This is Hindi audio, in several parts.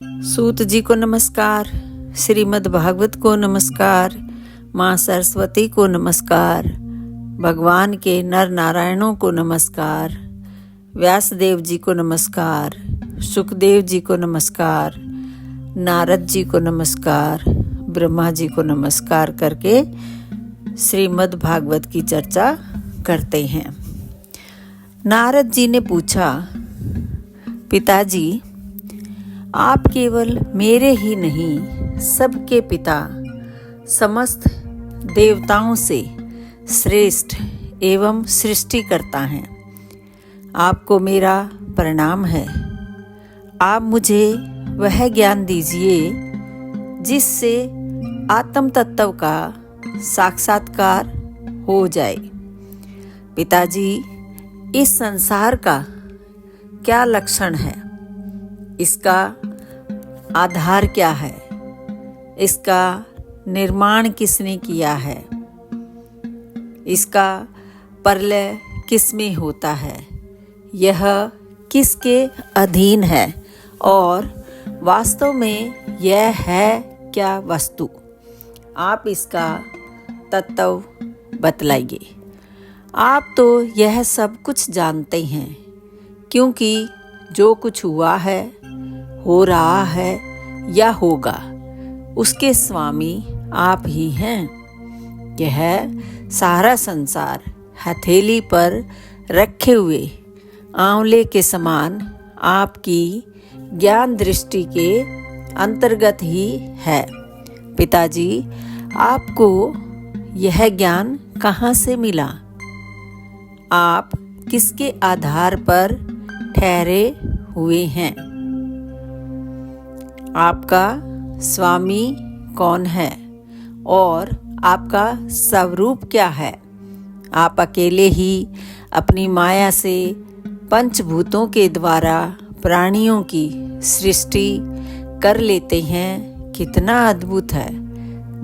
सूत जी को नमस्कार, श्रीमद् भागवत को नमस्कार, माँ सरस्वती को नमस्कार, भगवान के नर नारायणों को नमस्कार, व्यासदेव जी को नमस्कार, सुखदेव जी को नमस्कार, नारद जी को नमस्कार, ब्रह्मा जी को नमस्कार करके श्रीमद् भागवत की चर्चा करते हैं। नारद जी ने पूछा, पिताजी, आप केवल मेरे ही नहीं सबके पिता, समस्त देवताओं से श्रेष्ठ एवं सृष्टिकर्ता हैं। आपको मेरा प्रणाम है। आप मुझे वह ज्ञान दीजिए जिससे आत्म तत्व का साक्षात्कार हो जाए। पिताजी, इस संसार का क्या लक्षण है? इसका आधार क्या है? इसका निर्माण किसने किया है? इसका प्रलय किसमें होता है? यह किसके अधीन है? और वास्तव में यह है क्या वस्तु? आप इसका तत्व बतलाइए। आप तो यह सब कुछ जानते हैं, क्योंकि जो कुछ हुआ है, हो रहा है या होगा, उसके स्वामी आप ही हैं। यह सारा संसार हथेली पर रखे हुए आंवले के समान आपकी ज्ञान दृष्टि के अंतर्गत ही है। पिताजी, आपको यह ज्ञान कहाँ से मिला? आप किसके आधार पर ठहरे हुए हैं? आपका स्वामी कौन है और आपका स्वरूप क्या है? आप अकेले ही अपनी माया से पंचभूतों के द्वारा प्राणियों की सृष्टि कर लेते हैं। कितना अद्भुत है!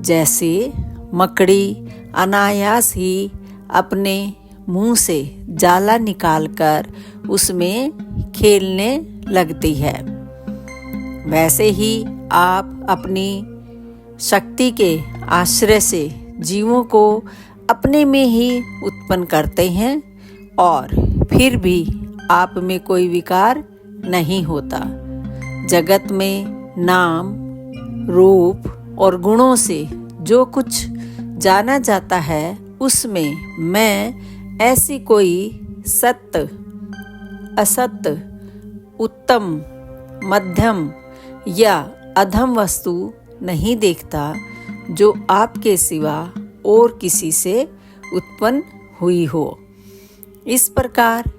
जैसे मकड़ी अनायास ही अपने मुंह से जाला निकालकर उसमें खेलने लगती है, वैसे ही आप अपनी शक्ति के आश्रय से जीवों को अपने में ही उत्पन्न करते हैं और फिर भी आप में कोई विकार नहीं होता। जगत में नाम, रूप और गुणों से जो कुछ जाना जाता है, उसमें मैं ऐसी कोई सत्य, असत्य, उत्तम, मध्यम या अधम वस्तु नहीं देखता जो आपके सिवा और किसी से उत्पन्न हुई हो। इस प्रकार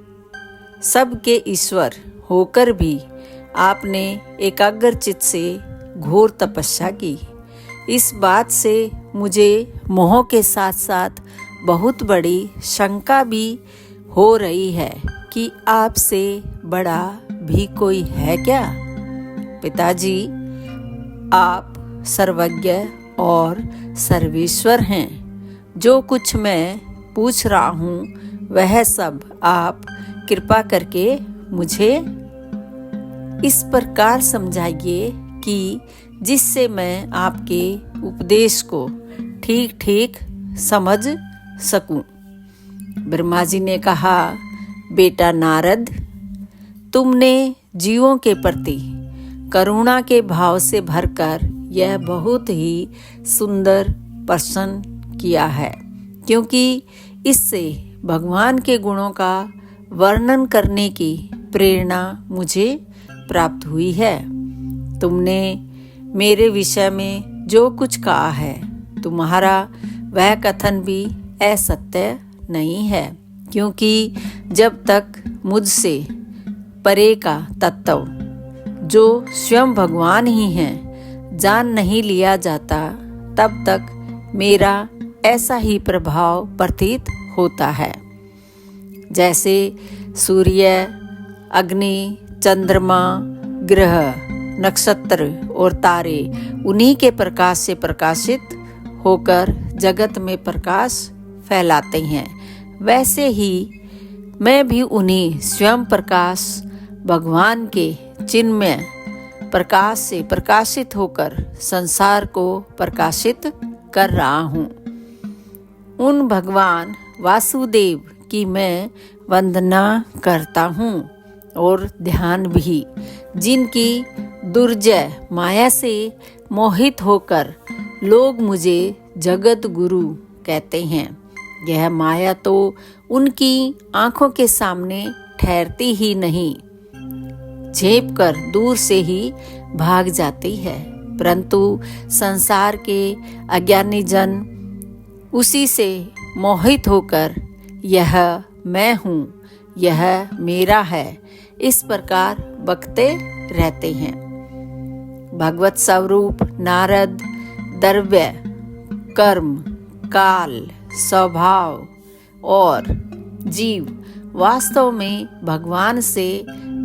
सबके ईश्वर होकर भी आपने एकाग्रचित्त से घोर तपस्या की। इस बात से मुझे मोह के साथ साथ बहुत बड़ी शंका भी हो रही है कि आपसे बड़ा भी कोई है क्या? पिताजी, आप सर्वज्ञ और सर्वेश्वर हैं। जो कुछ मैं पूछ रहा हूँ वह सब आप कृपा करके मुझे इस प्रकार समझाइए कि जिससे मैं आपके उपदेश को ठीक ठीक समझ सकूं। ब्रह्मा जी ने कहा, बेटा नारद, तुमने जीवों के प्रति करुणा के भाव से भरकर यह बहुत ही सुंदर प्रश्न किया है, क्योंकि इससे भगवान के गुणों का वर्णन करने की प्रेरणा मुझे प्राप्त हुई है। तुमने मेरे विषय में जो कुछ कहा है, तुम्हारा वह कथन भी असत्य नहीं है, क्योंकि जब तक मुझसे परे का तत्व, जो स्वयं भगवान ही हैं, जान नहीं लिया जाता, तब तक मेरा ऐसा ही प्रभाव प्रतीत होता है। जैसे सूर्य, अग्नि, चंद्रमा, ग्रह, नक्षत्र और तारे उन्हीं के प्रकाश से प्रकाशित होकर जगत में प्रकाश फैलाते हैं, वैसे ही मैं भी उन्हीं स्वयं प्रकाश भगवान के चिन्मय प्रकाश से प्रकाशित होकर संसार को प्रकाशित कर रहा हूँ। उन भगवान वासुदेव की मैं वंदना करता हूँ और ध्यान भी, जिनकी दुर्जय माया से मोहित होकर लोग मुझे जगत गुरु कहते हैं। यह माया तो उनकी आंखों के सामने ठहरती ही नहीं, झेप कर दूर से ही भाग जाती है, परंतु संसार के अज्ञानी जन उसी से मोहित होकर यह मैं हूँ, यह मेरा है, इस प्रकार बकते रहते हैं। भगवत स्वरूप नारद द्रव्य, कर्म, काल, स्वभाव और जीव वास्तव में भगवान से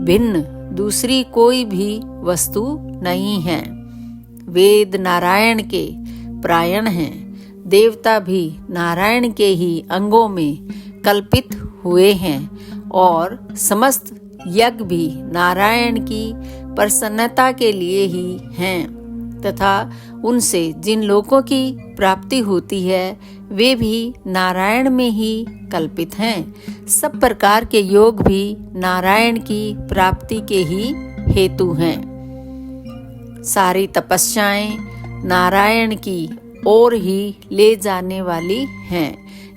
भिन्न दूसरी कोई भी वस्तु नहीं है। वेद नारायण के प्रायण हैं, देवता भी नारायण के ही अंगों में कल्पित हुए हैं और समस्त यज्ञ भी नारायण की प्रसन्नता के लिए ही हैं, तथा उनसे जिन लोगों की प्राप्ति होती है वे भी नारायण में ही कल्पित हैं। सब प्रकार के योग भी नारायण की प्राप्ति के ही हेतु हैं। सारी तपस्याएं नारायण की ओर ही ले जाने वाली हैं।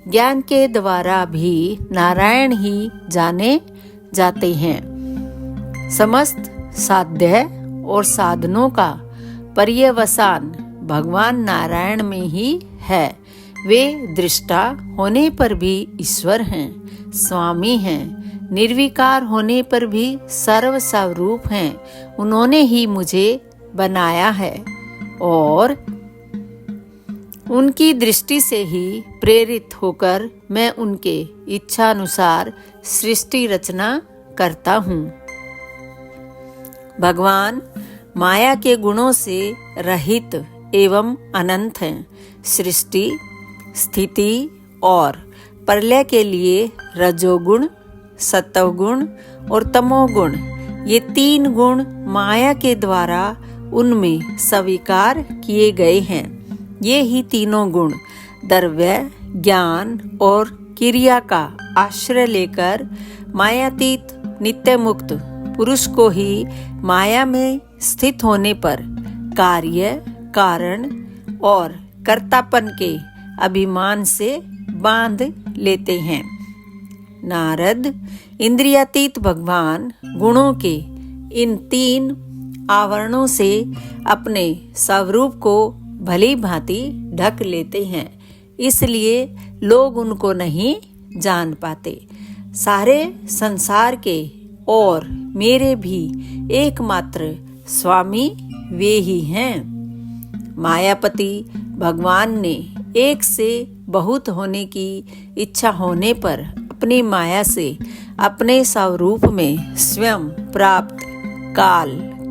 ज्ञान के द्वारा भी नारायण ही जाने जाते हैं। समस्त साध्य और साधनों का पर्यवसान भगवान नारायण में ही है। वे दृष्टा होने पर भी ईश्वर हैं, स्वामी हैं, निर्विकार होने पर भी सर्व स्वरूप हैं। उन्होंने ही मुझे बनाया है और उनकी दृष्टि से ही प्रेरित होकर मैं उनके इच्छा अनुसार सृष्टि रचना करता हूँ। भगवान माया के गुणों से रहित एवं अनंत हैं। सृष्टि, स्थिति और प्रलय के लिए रजोगुण, सत्वगुण और तमोगुण, ये तीन गुण माया के द्वारा उनमें स्वीकार किए गए हैं। ये ही तीनों गुण द्रव्य, ज्ञान और क्रिया का आश्रय लेकर मायातीत नित्य मुक्त पुरुष को ही माया में स्थित होने पर कार्य, कारण और कर्तापन के अभिमान से बांध लेते हैं। नारद इंद्रियातीत भगवान गुणों के इन तीन आवरणों से अपने स्वरूप को भली भांति ढक लेते हैं, इसलिए लोग उनको नहीं जान पाते। सारे संसार के और मेरे भी एकमात्र स्वामी वे ही हैं। मायापति भगवान ने एक से बहुत होने की इच्छा होने पर अपनी माया से अपने स्वरूप में स्वयं प्राप्त काल,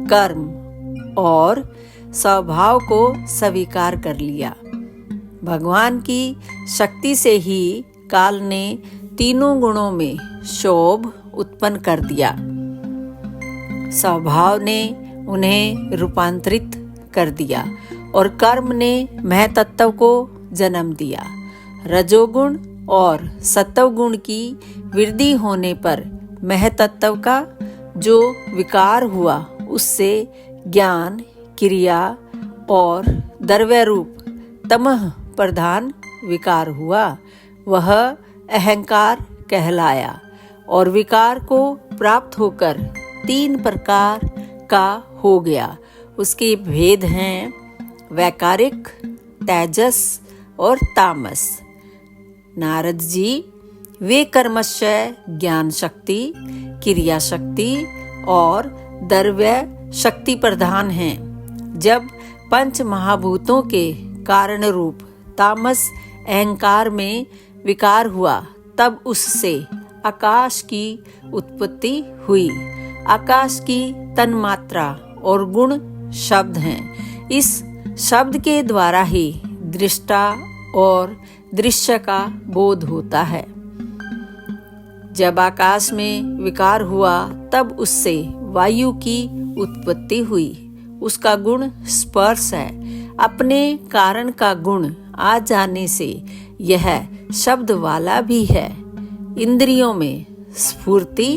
कर्म और स्वभाव को स्वीकार कर लिया। भगवान की शक्ति से ही काल ने तीनों गुणों में शोभ उत्पन्न कर दिया। स्वभाव ने उन्हें रूपांतरित कर दिया और कर्म ने महतत्व को जन्म दिया। रजोगुण और सत्वगुण की वृद्धि होने पर महतत्व का जो विकार हुआ उससे ज्ञान, क्रिया और द्रव्य रूप तमः प्रधान विकार हुआ। वह अहंकार कहलाया और विकार को प्राप्त होकर तीन प्रकार का हो गया। उसके भेद हैं वैकारिक, तेजस और तामस। नारद जी वे कर्मशय ज्ञान शक्ति, क्रिया शक्ति और द्रव्य शक्ति प्रधान हैं। जब पंच महाभूतों के कारण रूप तामस अहंकार में विकार हुआ तब उससे आकाश की उत्पत्ति हुई। आकाश की तन्मात्रा और गुण शब्द हैं। इस शब्द के द्वारा ही दृष्टा और दृश्य का बोध होता है। जब आकाश में विकार हुआ तब उससे वायु की उत्पत्ति हुई। उसका गुण स्पर्श है। अपने कारण का गुण आ जाने से यह शब्द वाला भी है। इंद्रियों में स्फूर्ति,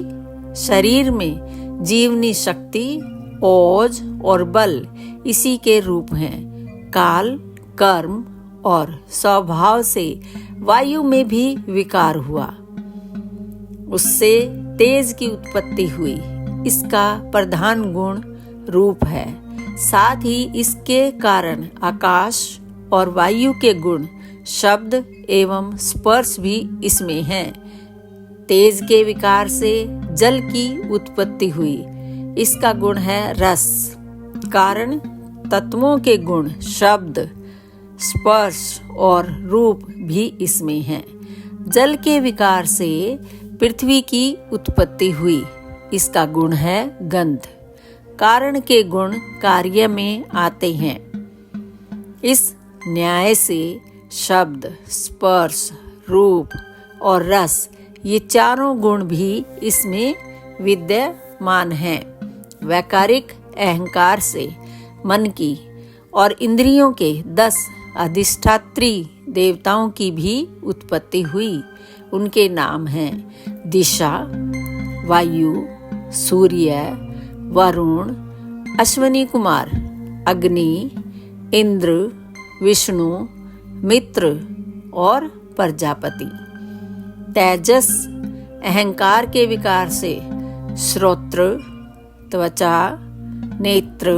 शरीर में जीवनी शक्ति, ओज और बल इसी के रूप हैं। काल, कर्म और स्वभाव से वायु में भी विकार हुआ, उससे तेज की उत्पत्ति हुई। इसका प्रधान गुण रूप है। साथ ही इसके कारण आकाश और वायु के गुण शब्द एवं स्पर्श भी इसमें हैं। तेज के विकार से जल की उत्पत्ति हुई। इसका गुण है रस। कारण तत्वों के गुण शब्द, स्पर्श और रूप भी इसमें हैं। जल के विकार से पृथ्वी की उत्पत्ति हुई। इसका गुण है गंध। कारण के गुण कार्य में आते हैं। इस न्याय से शब्द, स्पर्श, रूप और रस ये चारों गुण भी इसमें विद्यमान हैं। वैकारिक अहंकार से मन की और इंद्रियों के 10 अधिष्ठात्री देवताओं की भी उत्पत्ति हुई। उनके नाम हैं दिशा, वायु, सूर्य, वरुण, अश्वनी कुमार, अग्नि, इंद्र, विष्णु, मित्र और प्रजापति। तेजस अहंकार के विकार से श्रोत्र, त्वचा, नेत्र,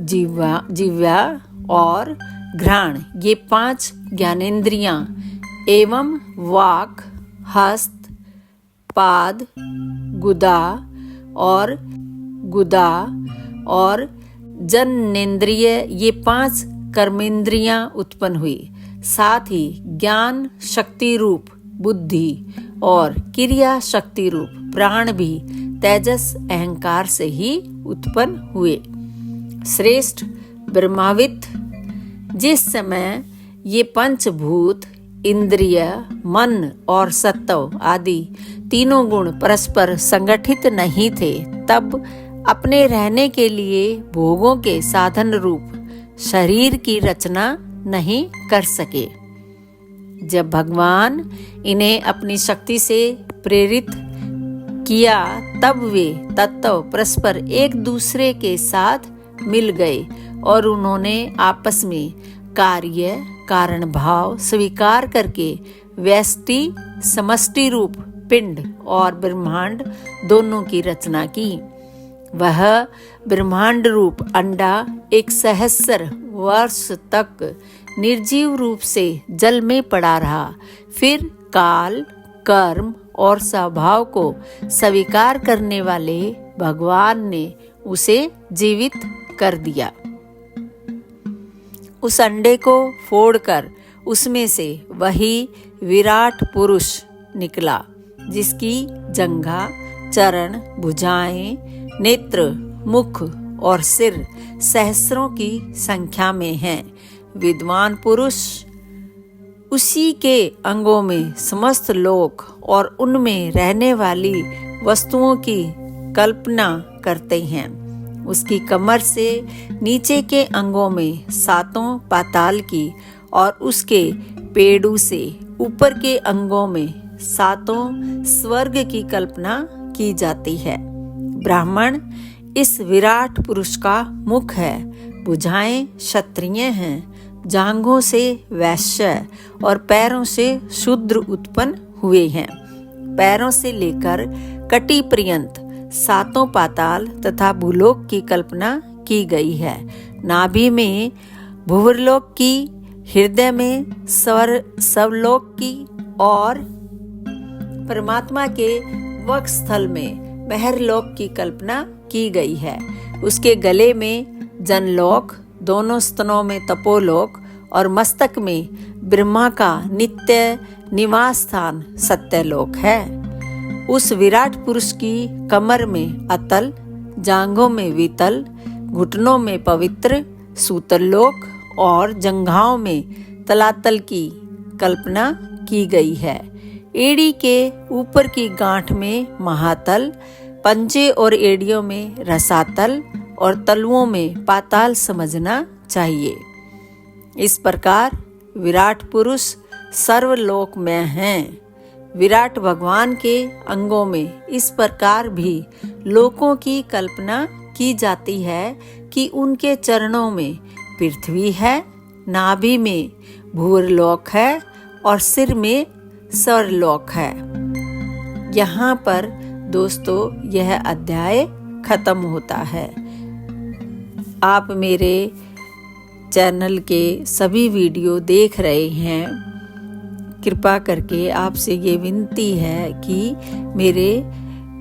जिह्वा और घ्राण ये 5 ज्ञानेंद्रियां एवं वाक, हस्त, पाद, गुदा और जननेन्द्रिय ये 5 कर्मेंद्रियां उत्पन्न हुई। साथ ही ज्ञान शक्ति रूप बुद्धि और क्रिया शक्ति रूप प्राण भी तेजस अहंकार से ही उत्पन्न हुए। श्रेष्ठ ब्रह्माविद जिस समय ये पंचभूत, इंद्रिय, मन और सत्व आदि तीनों गुण परस्पर संगठित नहीं थे, तब अपने रहने के लिए भोगों के साधन रूप शरीर की रचना नहीं कर सके। जब भगवान इन्हें अपनी शक्ति से प्रेरित किया, तब वे तत्व परस्पर एक दूसरे के साथ मिल गए और उन्होंने आपस में कार्य कारण भाव स्वीकार करके व्यष्टि समष्टि रूप पिंड और ब्रह्मांड दोनों की रचना की। वह ब्रह्मांड रूप अंडा 1 सहस्र वर्ष तक निर्जीव रूप से जल में पड़ा रहा। फिर काल, कर्म और स्वभाव को स्वीकार करने वाले भगवान ने उसे जीवित कर दिया। उस अंडे को फोड़कर उसमें से वही विराट पुरुष निकला, जिसकी जंघा, चरण, भुजाएं, नेत्र, मुख और सिर सहस्रों की संख्या में हैं। विद्वान पुरुष उसी के अंगों में समस्त लोक और उनमें रहने वाली वस्तुओं की कल्पना करते हैं। उसकी कमर से नीचे के अंगों में 7 पाताल की और उसके पेड़ू से ऊपर के अंगों में 7 स्वर्ग की कल्पना की जाती है। ब्राह्मण इस विराट पुरुष का मुख है, भुजाएं क्षत्रिय हैं, जांघों से वैश्य और पैरों से शूद्र उत्पन्न हुए हैं। पैरों से लेकर कटी पर्यंत 7 पाताल तथा भूलोक की कल्पना की गई है। नाभि में भुवरलोक की, हृदय में स्वरलोक की और परमात्मा के वक्षस्थल में बहरलोक की कल्पना की गई है। उसके गले में जनलोक, दोनों स्तनों में तपोलोक और मस्तक में ब्रह्मा का नित्य निवास स्थान सत्यलोक है। उस विराट पुरुष की कमर में अतल, जांघों में वितल, घुटनों में पवित्र सूतरलोक और जंघाओं में तलातल की कल्पना की गई है। एड़ी के ऊपर की गांठ में महातल, पंजे और एड़ियों में रसातल, और तलुओं में पाताल समझना चाहिए। इस प्रकार विराट पुरुष सर्वलोक में हैं। विराट भगवान के अंगों में इस प्रकार भी लोकों की कल्पना की जाती है कि उनके चरणों में पृथ्वी है, नाभि में भूरलोक है और सिर में स्वर्लोक है। यहाँ पर दोस्तों यह अध्याय खत्म होता है। आप मेरे चैनल के सभी वीडियो देख रहे हैं। कृपा करके आपसे ये विनती है कि मेरे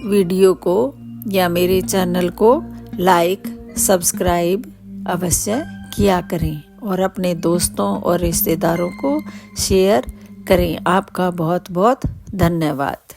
वीडियो को या मेरे चैनल को लाइक सब्सक्राइब अवश्य किया करें और अपने दोस्तों और रिश्तेदारों को शेयर करें। आपका बहुत बहुत धन्यवाद।